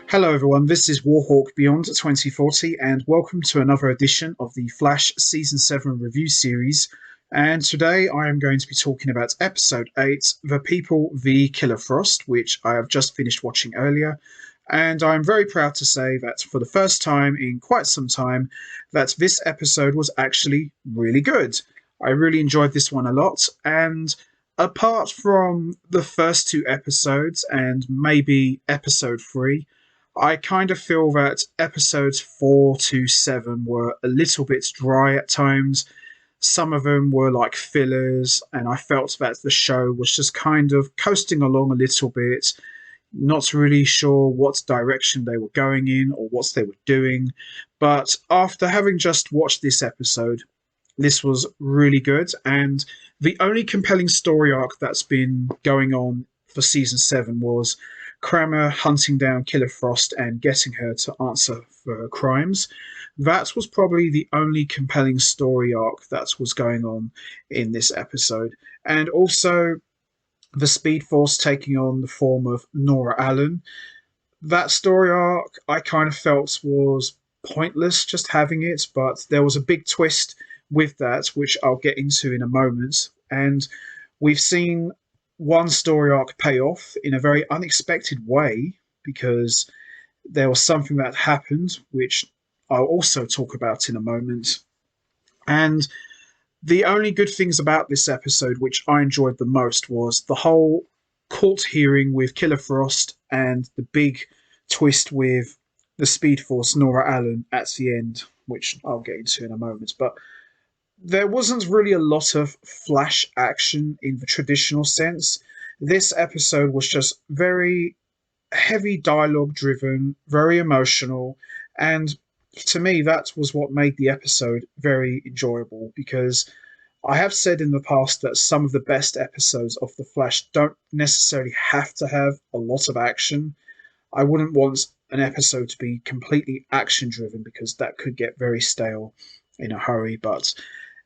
Hello everyone, this is Warhawk Beyond 2040 and welcome to another edition of the Flash Season 7 review series. And today I am going to be talking about Episode 8, The People v Killer Frost, which I have just finished watching earlier. And I'm very proud to say that for the first time in quite some time, that this episode was actually really good. I really enjoyed this one a lot, and apart from the first two episodes and maybe episode 3, I kind of feel that episodes 4 to 7 were a little bit dry at times. Some of them were like fillers, and I felt that the show was just kind of coasting along a little bit, not really sure what direction they were going in or what they were doing. But after having just watched this episode, this was really good, and the only compelling story arc that's been going on for season 7 was Kramer hunting down Killer Frost and getting her to answer for her crimes. That was probably the only compelling story arc that was going on in this episode. And also the Speed Force taking on the form of Nora Allen. That story arc I kind of felt was pointless just having it, but there was a big twist with that, which I'll get into in a moment. And we've seen one story arc pay off in a very unexpected way because there was something that happened, which I'll also talk about in a moment. And the only good things about this episode, which I enjoyed the most, was the whole court hearing with Killer Frost and the big twist with the Speed Force Nora Allen at the end, which I'll get into in a moment. But there wasn't really a lot of Flash action in the traditional sense. This episode was just very heavy dialogue driven, very emotional, and to me that was what made the episode very enjoyable, because I have said in the past that some of the best episodes of The Flash don't necessarily have to have a lot of action. I wouldn't want an episode to be completely action driven because that could get very stale in a hurry, but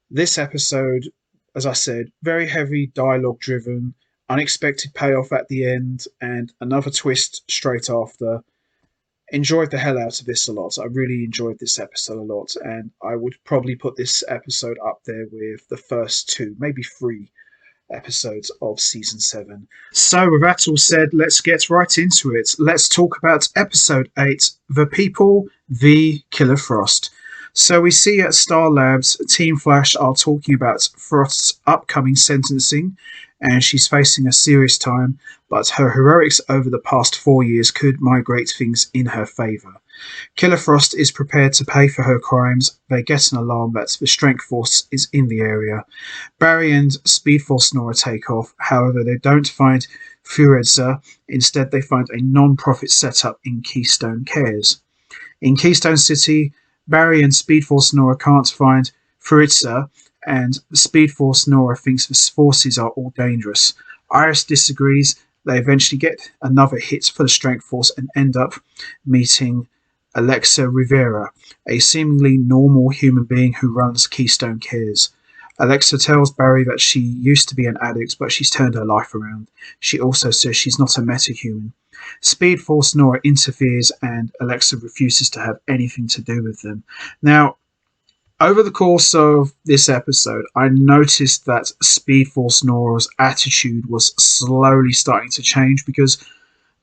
this episode, as I said, very heavy dialogue driven, unexpected payoff at the end, and another twist straight after. Enjoyed the hell out of this a lot. I really enjoyed this episode a lot, and I would probably put this episode up there with the first 2, maybe 3 episodes of season 7. So, with that all said, let's get right into it. Let's talk about episode 8, The People v Killer Frost. So we see at Star Labs, Team Flash are talking about Frost's upcoming sentencing, and she's facing a serious time, but her heroics over the past 4 years could migrate things in her favour. Killer Frost is prepared to pay for her crimes. They get an alarm that the Strength Force is in the area. Barry and Speed Force Nora take off, however they don't find Furedza. Instead they find a non-profit setup in Keystone Cares. In Keystone City, Barry and Speed Force Nora can't find Furedza, and Speed Force Nora thinks the forces are all dangerous. Iris disagrees. They eventually get another hit for the Strength Force and end up meeting Alexa Rivera, a seemingly normal human being who runs Keystone Cares. Alexa tells Barry that she used to be an addict, but she's turned her life around. She also says she's not a metahuman. Speed Force Nora interferes and Alexa refuses to have anything to do with them. Now, over the course of this episode, I noticed that Speed Force Nora's attitude was slowly starting to change, because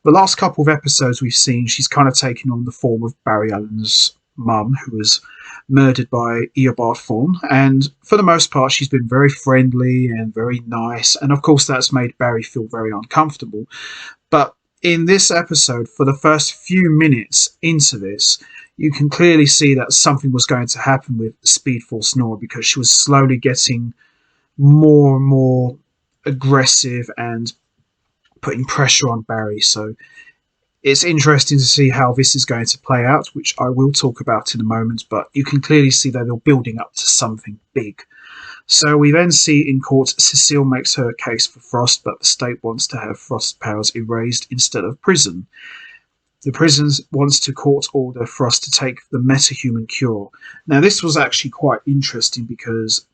the last couple of episodes we've seen, she's kind of taken on the form of Barry Allen's mum, who was murdered by Eobard Thawne, and for the most part she's been very friendly and very nice, and of course that's made Barry feel very uncomfortable. But in this episode, for the first few minutes into this, you can clearly see that something was going to happen with Speed Force Nora, because she was slowly getting more and more aggressive and putting pressure on Barry. So It's interesting to see how this is going to play out, which I will talk about in a moment, but you can clearly see that they're building up to something big. So we then see in court Cecile makes her case for Frost, but the state wants to have Frost's powers erased instead of prison. The prison wants to court order Frost to take the metahuman cure. Now this was actually quite interesting because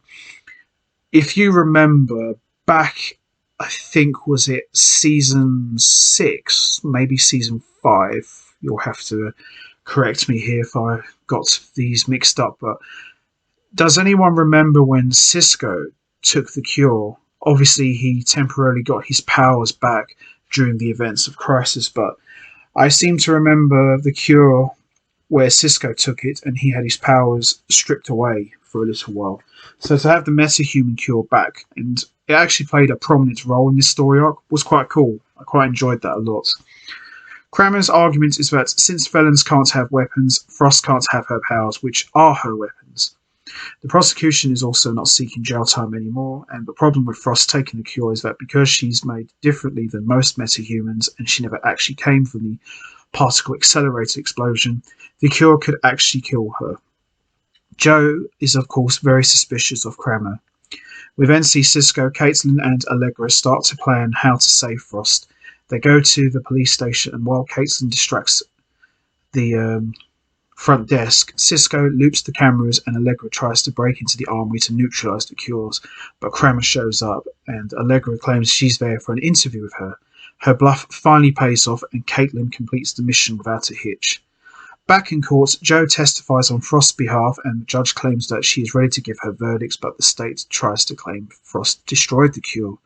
if you remember back, I think was it season 6, maybe season 5. You'll have to correct me here if I got these mixed up. But does anyone remember when Cisco took the cure? Obviously, he temporarily got his powers back during the events of Crisis, but I seem to remember the cure where Cisco took it and he had his powers stripped away for a little while. So to have the metahuman cure back, and it actually played a prominent role in this story arc, was quite cool. I quite enjoyed that a lot. Kramer's argument is that since felons can't have weapons, Frost can't have her powers, which are her weapons. The prosecution is also not seeking jail time anymore, and the problem with Frost taking the cure is that because she's made differently than most metahumans and she never actually came from the particle accelerator explosion, the cure could actually kill her. Joe is of course very suspicious of Kramer. We then see Cisco, Caitlin and Allegra start to plan how to save Frost. They go to the police station, and while Caitlin distracts the front desk, Cisco loops the cameras and Allegra tries to break into the armory to neutralize the cures, but Kramer shows up and Allegra claims she's there for an interview with her. Her bluff finally pays off and Caitlin completes the mission without a hitch. Back in court, Joe testifies on Frost's behalf and the judge claims that she is ready to give her verdicts, but the state tries to claim Frost destroyed the cure.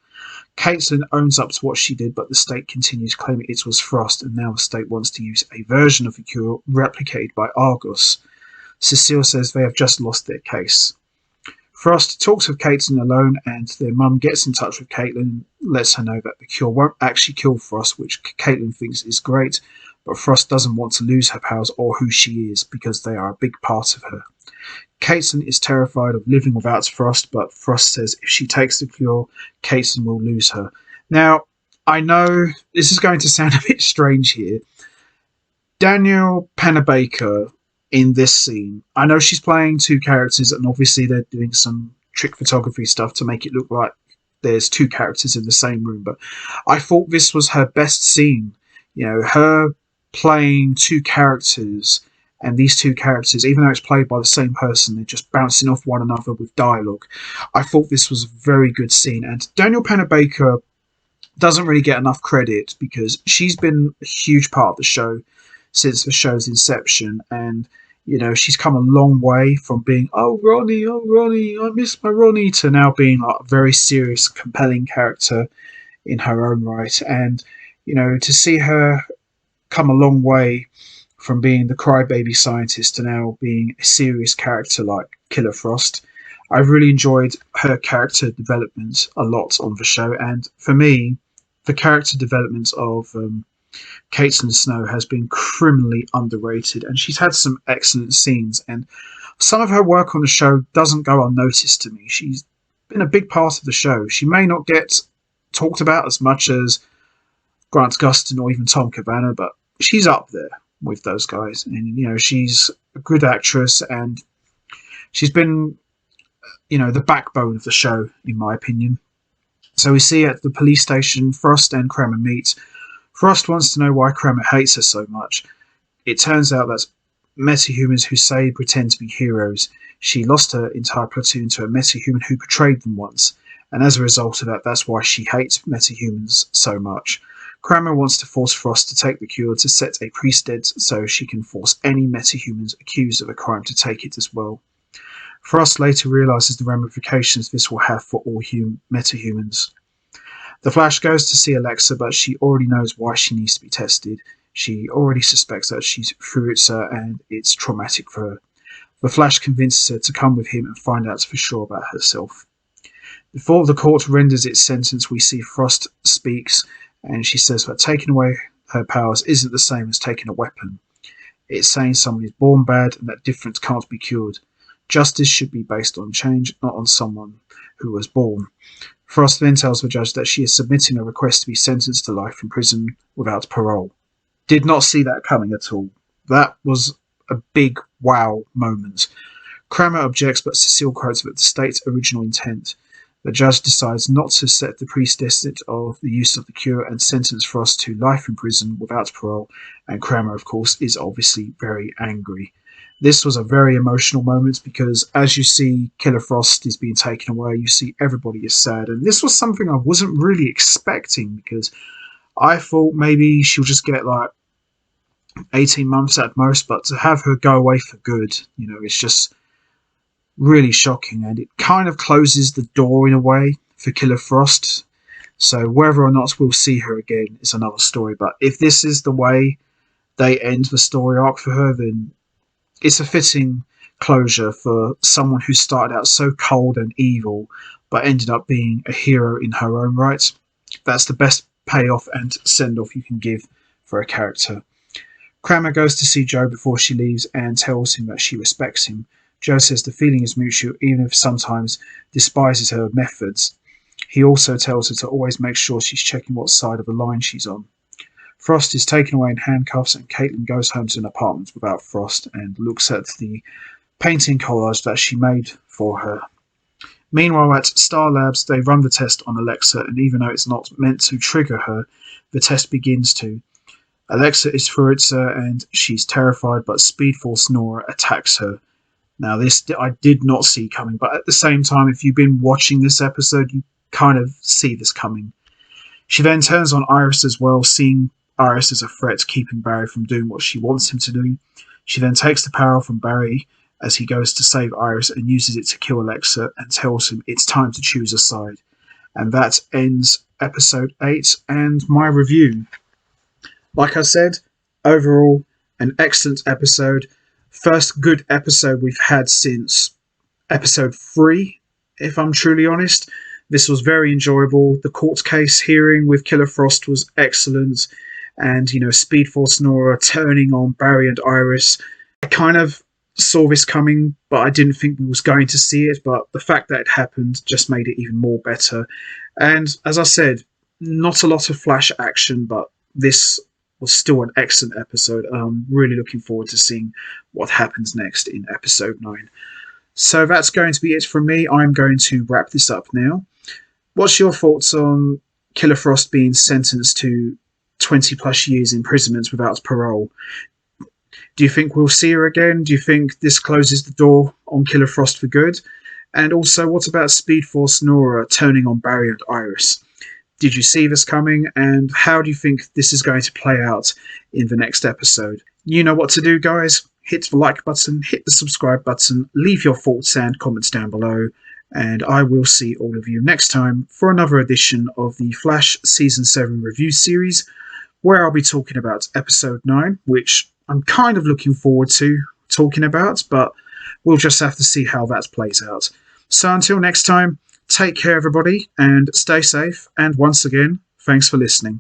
Caitlin owns up to what she did, but the state continues claiming it was Frost, and now the state wants to use a version of the cure replicated by Argos. Cecile says they have just lost their case. Frost talks with Caitlin alone, and their mum gets in touch with Caitlin and lets her know that the cure won't actually kill Frost, which Caitlin thinks is great, but Frost doesn't want to lose her powers or who she is because they are a big part of her. Caitlin is terrified of living without Frost, but Frost says if she takes the cure, Caitlin will lose her. Now, I know this is going to sound a bit strange here. Danielle Panabaker in this scene, I know she's playing two characters, and obviously they're doing some trick photography stuff to make it look like there's two characters in the same room, but I thought this was her best scene. You know, her playing two characters, and these two characters, even though it's played by the same person, they're just bouncing off one another with dialogue. I thought this was a very good scene. And Danielle Panabaker doesn't really get enough credit because she's been a huge part of the show since the show's inception. And, you know, she's come a long way from being, oh, Ronnie, I miss my Ronnie, to now being like a very serious, compelling character in her own right. And, you know, to see her come a long way from being the crybaby scientist to now being a serious character like Killer Frost. I've really enjoyed her character development a lot on the show, and for me, the character development of Caitlin Snow has been criminally underrated, and she's had some excellent scenes, and some of her work on the show doesn't go unnoticed to me. She's been a big part of the show. She may not get talked about as much as Grant Gustin or even Tom Cavanagh, but she's up there with those guys, and you know, she's a good actress, and she's been, you know, the backbone of the show in my opinion. So we see at the police station Frost and Kramer meet. Frost wants to know why Kramer hates her so much. It turns out that metahumans who say pretend to be heroes. She lost her entire platoon to a metahuman who betrayed them once, and as a result of that, that's why she hates metahumans so much. Kramer wants to force Frost to take the cure to set a precedent so she can force any metahumans accused of a crime to take it as well. Frost later realizes the ramifications this will have for all metahumans. The Flash goes to see Alexa, but she already knows why she needs to be tested. She already suspects that she's Fruitzer and it's traumatic for her. The Flash convinces her to come with him and find out for sure about herself. Before the court renders its sentence, we see Frost speaks, and she says that taking away her powers isn't the same as taking a weapon. It's saying someone is born bad and that difference can't be cured. Justice should be based on change, not on someone who was born. Frost then tells the judge that she is submitting a request to be sentenced to life in prison without parole. Did not see that coming at all. That was a big wow moment. Kramer objects, but Cecile quotes the state's original intent. The judge decides not to set the precedent of the use of the cure and sentence Frost to life in prison without parole, and Kramer, of course, is obviously very angry. This was a very emotional moment because as you see Killer Frost is being taken away, you see everybody is sad, and this was something I wasn't really expecting because I thought maybe she'll just get like 18 months at most, but to have her go away for good, it's just really shocking, and it kind of closes the door in a way for Killer Frost. So whether or not we'll see her again is another story, but if this is the way they end the story arc for her, then it's a fitting closure for someone who started out so cold and evil but ended up being a hero in her own right. That's the best payoff and send-off you can give for a character. Kramer goes to see Joe before she leaves and tells him that she respects him. Joe says the feeling is mutual, even if sometimes despises her methods. He also tells her to always make sure she's checking what side of the line she's on. Frost is taken away in handcuffs, and Caitlin goes home to an apartment without Frost and looks at the painting collage that she made for her. Meanwhile, at Star Labs, they run the test on Alexa, and even though it's not meant to trigger her, the test begins to. Alexa is Furitza, and she's terrified, but Speed Force Nora attacks her. Now, this I did not see coming, but at the same time, if you've been watching this episode, you kind of see this coming. She then turns on Iris as well, seeing Iris as a threat, keeping Barry from doing what she wants him to do. She then takes the power from Barry as he goes to save Iris and uses it to kill Alexa and tells him it's time to choose a side. And that ends episode 8 and my review. Like I said, overall, an excellent episode. First good episode we've had since episode 3, if I'm truly honest. This was very enjoyable. The court case hearing with Killer Frost was excellent. And, Speed Force Nora turning on Barry and Iris. I kind of saw this coming, but I didn't think we was going to see it. But the fact that it happened just made it even more better. And as I said, not a lot of Flash action, but this was still an excellent episode. I'm really looking forward to seeing what happens next in episode 9. So that's going to be it from me. I'm going to wrap this up now. What's your thoughts on Killer Frost being sentenced to 20 plus years imprisonment without parole? Do you think we'll see her again? Do you think this closes the door on Killer Frost for good? And also, what about Speed Force Nora turning on Barry and Iris? Did you see this coming? And how do you think this is going to play out in the next episode? You know what to do, guys. Hit the like button, hit the subscribe button, leave your thoughts and comments down below. And I will see all of you next time for another edition of the Flash Season 7 review series, where I'll be talking about episode 9, which I'm kind of looking forward to talking about, but we'll just have to see how that plays out. So until next time, take care everybody and stay safe, and once again, thanks for listening.